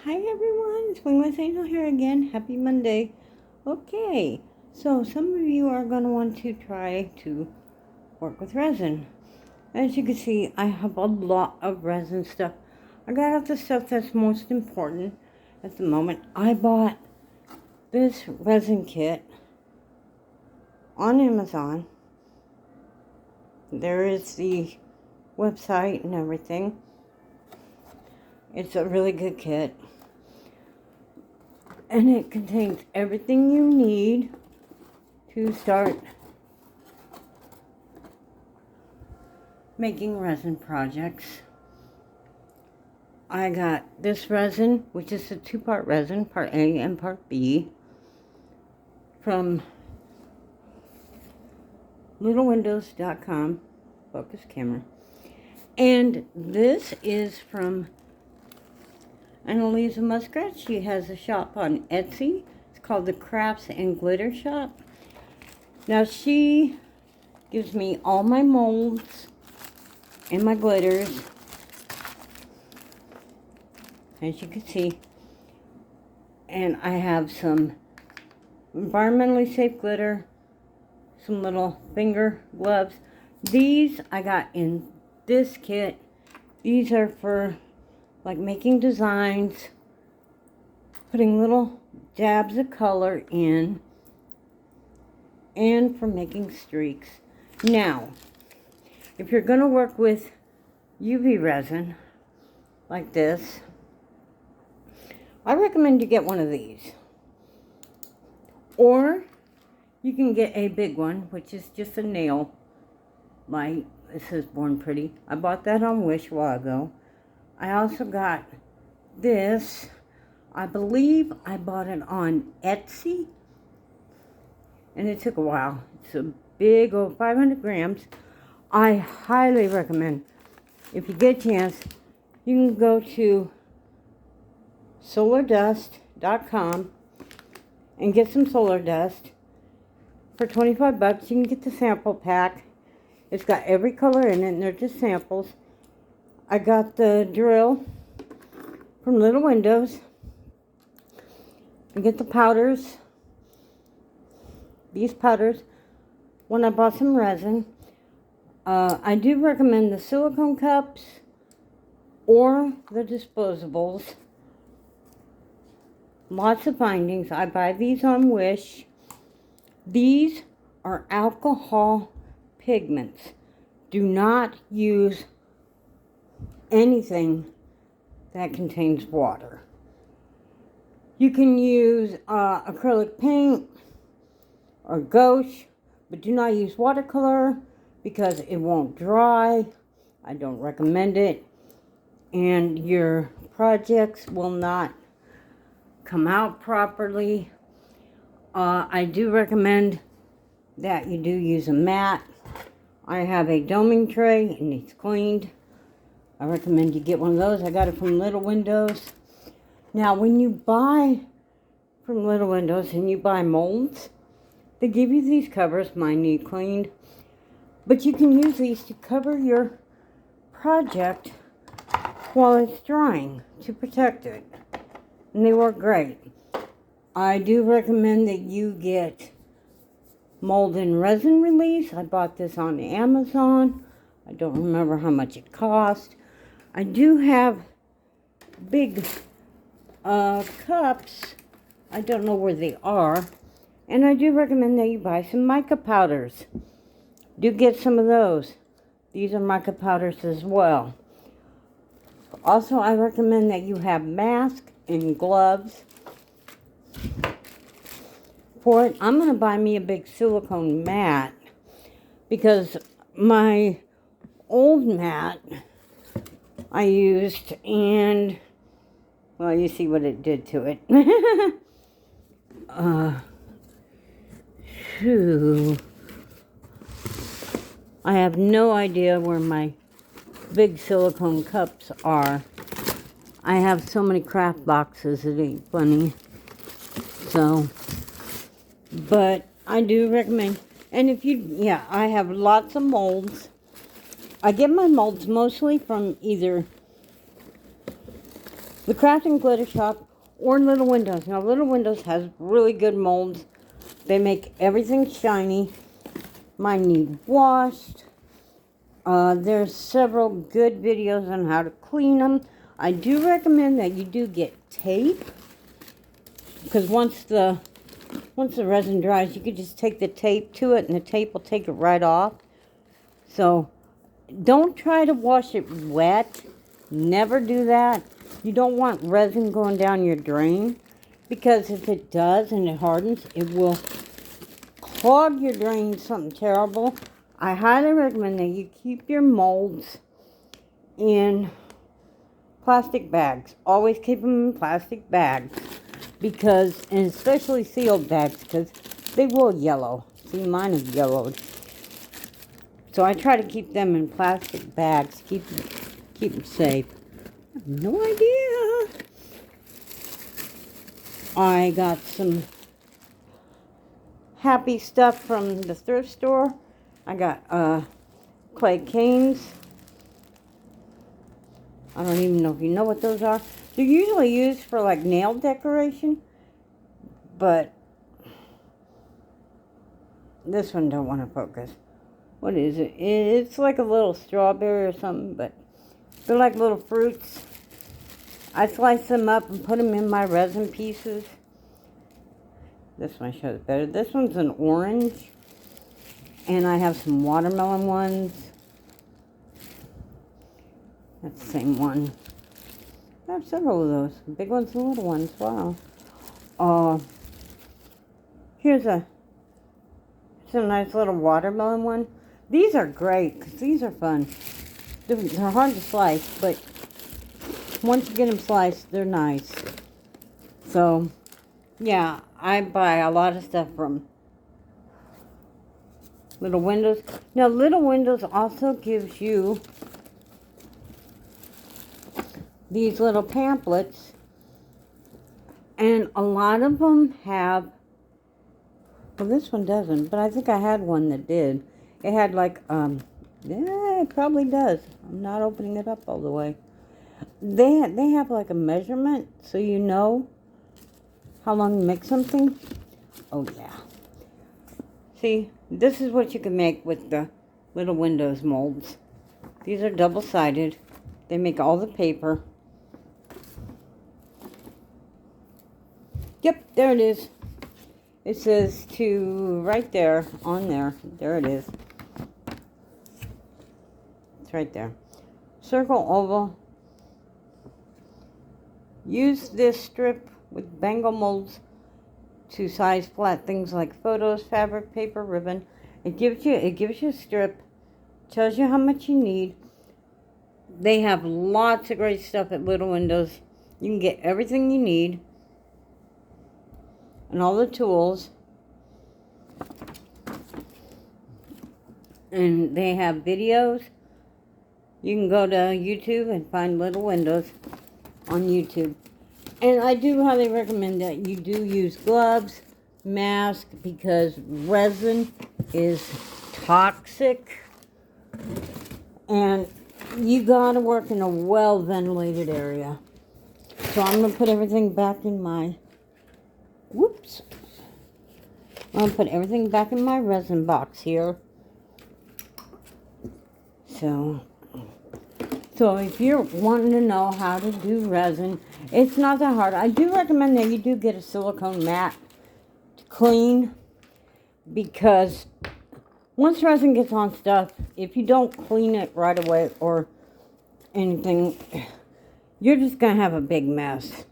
Hi everyone, it's Wingless Angel here again. Happy Monday. Okay, so some of you are going to want to try to work with resin. As you can see, I have a lot of resin stuff. I got out the stuff that's most important at the moment. I bought this resin kit on Amazon. There is the website and everything. It's a really good kit. And it contains everything you need to start making resin projects. I got this resin, which is a two-part resin, part A and part B, from littlewindows.com, focus camera. And this is from Annalisa Muskrat. She has a shop on Etsy. It's called the Crafts and Glitter Shop. Now she gives me all my molds and my glitters, as you can see. And I have some environmentally safe glitter, some little finger gloves. These I got in this kit. These are for like making designs, putting little dabs of color in, and for making streaks. Now, if you're going to work with UV resin like this, I recommend you get one of these. Or you can get a big one, which is just a nail light. It says Born Pretty. I bought that on Wish a while ago. I also got this. I believe I bought it on Etsy. And it took a while. It's a big old 500 grams. I highly recommend, if you get a chance, you can go to solardust.com and get some solar dust. For 25 bucks, you can get the sample pack. It's got every color in it, and they're just samples. I got the drill from Little Windows. I get the powders. These powders. When I bought some resin. I do recommend the silicone cups or the disposables. Lots of findings. I buy these on Wish. These are alcohol pigments. Do not use anything that contains water. You can use acrylic paint or gouache, but do not use watercolor because it won't dry. I don't recommend it. And your projects will not come out properly. I do recommend that you do use a mat. I have a doming tray and it's cleaned. I recommend you get one of those. I got it from Little Windows. Now, when you buy from Little Windows and you buy molds, they give you these covers. Mine need cleaned. But you can use these to cover your project while it's drying to protect it. And they work great. I do recommend that you get mold and resin release. I bought this on Amazon. I don't remember how much it cost. I do have big cups. I don't know where they are. And I do recommend that you buy some mica powders. Do get some of those. These are mica powders as well. Also, I recommend that you have masks and gloves for it. I'm going to buy me a big silicone mat because my old mat I used, and well, you see what it did to it. I have no idea where my big silicone cups are. I have so many craft boxes, it ain't funny. So, but I do recommend, and if you, yeah, I have lots of molds. I get my molds mostly from either the Crafting Glitter Shop or Little Windows. Now, Little Windows has really good molds. They make everything shiny. Mine need washed. There's several good videos on how to clean them. I do recommend that you do get tape, because once the resin dries, you can just take the tape to it and the tape will take it right off. So don't try to wash it wet. Never do that. You don't want resin going down your drain, because if it does and it hardens, it will clog your drain, something terrible. I highly recommend that you keep your molds in plastic bags. Always keep them in plastic bags, because, and especially sealed bags, because they will yellow. See, mine have yellowed. So I try to keep them in plastic bags, keep them safe. I have no idea. I got some happy stuff from the thrift store. I got clay canes. I don't even know if you know what those are. They're usually used for like nail decoration, but this one don't want to focus. What is it? It's like a little strawberry or something, but they're like little fruits. I slice them up and put them in my resin pieces. This one shows better. This one's an orange, and I have some watermelon ones. That's the same one. I have several of those. Big ones and little ones. Wow. Here's a nice little watermelon one. These are great, because these are fun. They're hard to slice, but once you get them sliced, they're nice. So, yeah, I buy a lot of stuff from Little Windows. Now, Little Windows also gives you these little pamphlets, and a lot of them have, well, this one doesn't, but I think I had one that did. It had like, yeah, it probably does. I'm not opening it up all the way. They have like a measurement, so you know how long to make something. Oh, yeah. See, this is what you can make with the Little Windows molds. These are double-sided. They make all the paper. Yep, there it is. It says to right there, on there. There it is. It's right there. Circle, oval. Use this strip with bangle molds to size flat things like photos, fabric, paper, ribbon. It gives you a strip, tells you how much you need. They have lots of great stuff at Little Windows. You can get everything you need and all the tools. And they have videos. You can go to YouTube and find Little Windows on YouTube. And I do highly recommend that you do use gloves, mask, because resin is toxic. And you gotta work in a well-ventilated area. So I'm gonna put everything back in my, whoops. I'm gonna put everything back in my resin box here. So if you're wanting to know how to do resin, it's not that hard. I do recommend that you do get a silicone mat to clean, because once resin gets on stuff, if you don't clean it right away or anything, you're just going to have a big mess.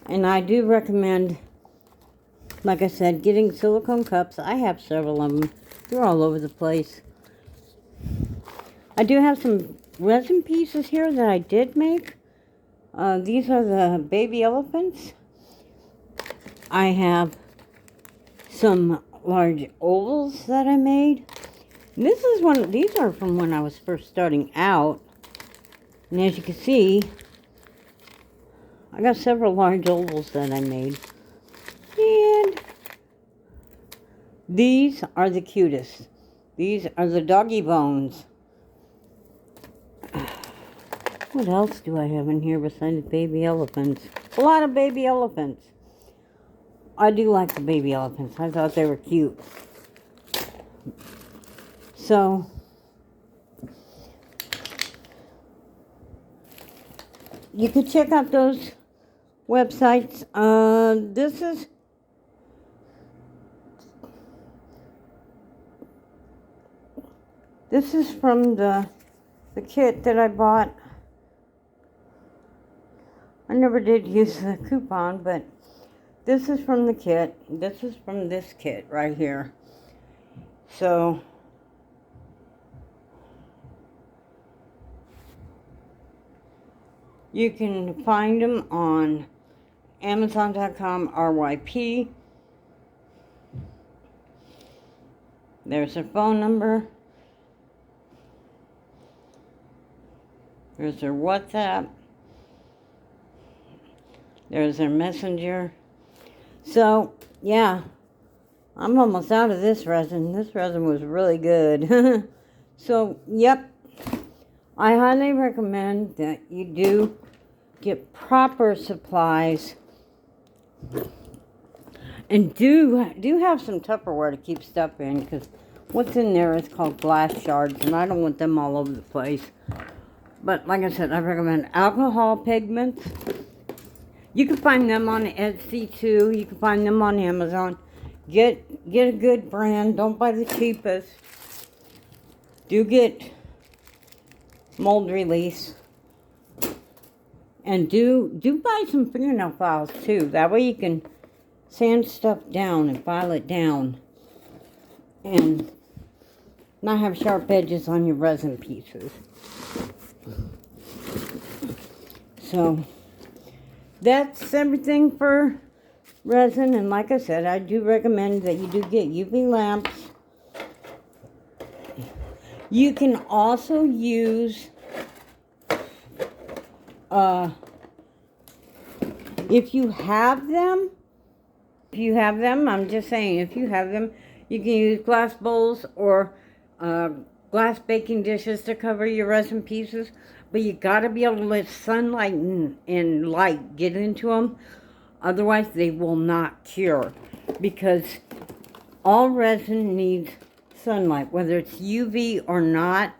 And I do recommend, like I said, getting silicone cups. I have several of them. They're all over the place. I do have some resin pieces here that I did make. These are the baby elephants. I have some large ovals that I made. These are from when I was first starting out. And as you can see, I got several large ovals that I made. And these are the cutest. These are the doggy bones. What else do I have in here besides baby elephants? A lot of baby elephants. I do like the baby elephants. I thought they were cute. So, you could check out those websites. This is from the kit that I bought. I never did use the coupon, but this is from the kit. This is from this kit right here. So, you can find them on Amazon.com RYP. There's their phone number. There's their WhatsApp. There's their messenger. So, yeah, I'm almost out of this resin. This resin was really good. So, yep, I highly recommend that you do get proper supplies. And do have some Tupperware to keep stuff in, because what's in there is called glass shards, and I don't want them all over the place. But like I said, I recommend alcohol pigments. You can find them on Etsy too. You can find them on Amazon. Get a good brand. Don't buy the cheapest. Do get mold release. And do buy some fingernail files too. That way you can sand stuff down and file it down. And not have sharp edges on your resin pieces. So, that's everything for resin. And like I said, I do recommend that you do get UV lamps. You can also use, if you have them, I'm just saying, if you have them, you can use glass bowls or glass baking dishes to cover your resin pieces. But you gotta be able to let sunlight and light get into them. Otherwise, they will not cure. Because all resin needs sunlight. Whether it's UV or not,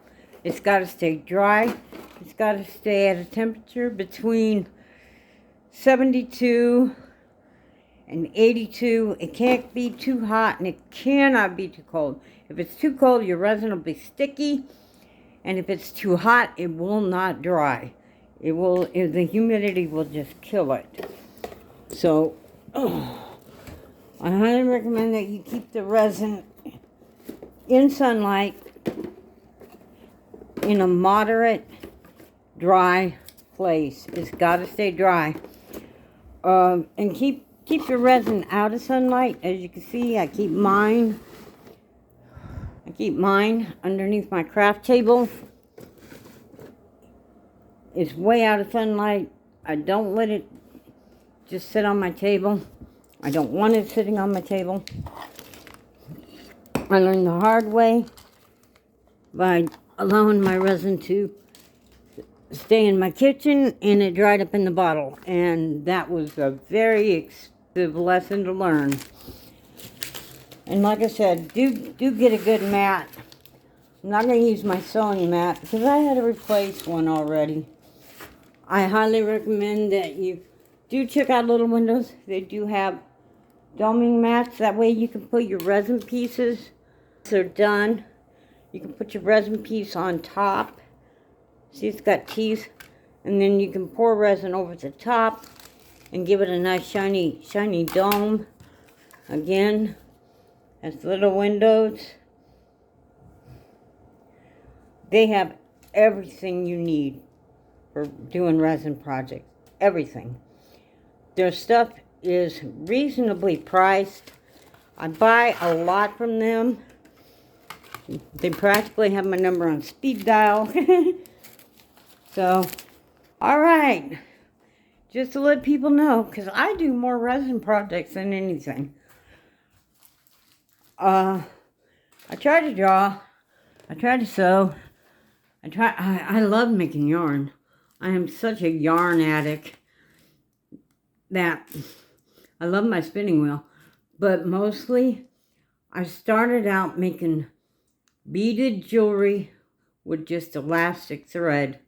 it's gotta stay dry. It's gotta stay at a temperature between 72 and 82. It can't be too hot and it cannot be too cold. If it's too cold, your resin will be sticky. And if it's too hot, it will not dry. The humidity will just kill it. So, I highly recommend that you keep the resin in sunlight in a moderate dry place. It's got to stay dry. And keep your resin out of sunlight. As you can see, I keep mine underneath my craft table. It's way out of sunlight. I don't let it just sit on my table. I don't want it sitting on my table. I learned the hard way by allowing my resin to stay in my kitchen, and it dried up in the bottle. And that was a very expensive lesson to learn. And like I said, do get a good mat. I'm not going to use my sewing mat because I had to replace one already. I highly recommend that you do check out Little Windows. They do have doming mats. That way you can put your resin pieces. They're done. You can put your resin piece on top. See, it's got teeth. And then you can pour resin over the top and give it a nice shiny dome. Again, that's Little Windows. They have everything you need for doing resin projects. Everything. Their stuff is reasonably priced. I buy a lot from them. They practically have my number on speed dial. So, alright. Just to let people know, because I do more resin projects than anything. I try to draw. I try to sew. I love making yarn. I am such a yarn addict that I love my spinning wheel. But mostly, I started out making beaded jewelry with just elastic thread.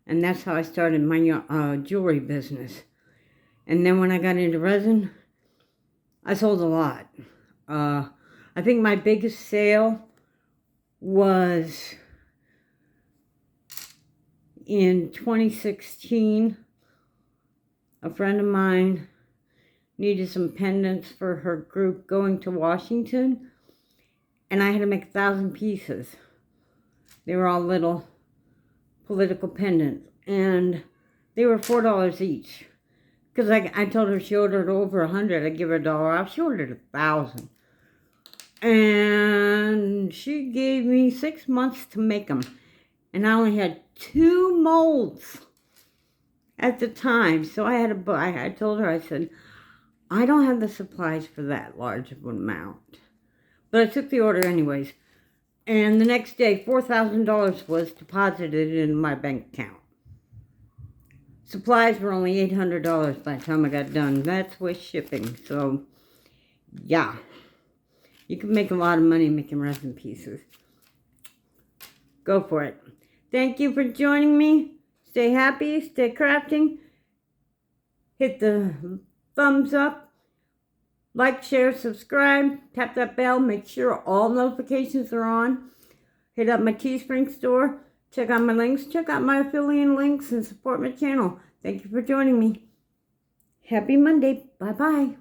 And that's how I started my jewelry business. And then when I got into resin, I sold a lot. I think my biggest sale was in 2016. A friend of mine needed some pendants for her group going to Washington, and I had to make 1,000 pieces. They were all little political pendants, and they were $4 each. Because I told her she ordered over 100, I'd give her $1 off. She ordered 1,000. And she gave me 6 months to make them. And I only had 2 molds at the time. So I had to buy, I told her, I said, I don't have the supplies for that large of an amount. But I took the order anyways. And the next day, $4,000 was deposited in my bank account. Supplies were only $800 by the time I got done. That's with shipping. So, yeah. You can make a lot of money making resin pieces. Go for it. Thank you for joining me. Stay happy. Stay crafting. Hit the thumbs up. Like, share, subscribe. Tap that bell. Make sure all notifications are on. Hit up my Teespring store. Check out my links. Check out my affiliate links and support my channel. Thank you for joining me. Happy Monday. Bye-bye.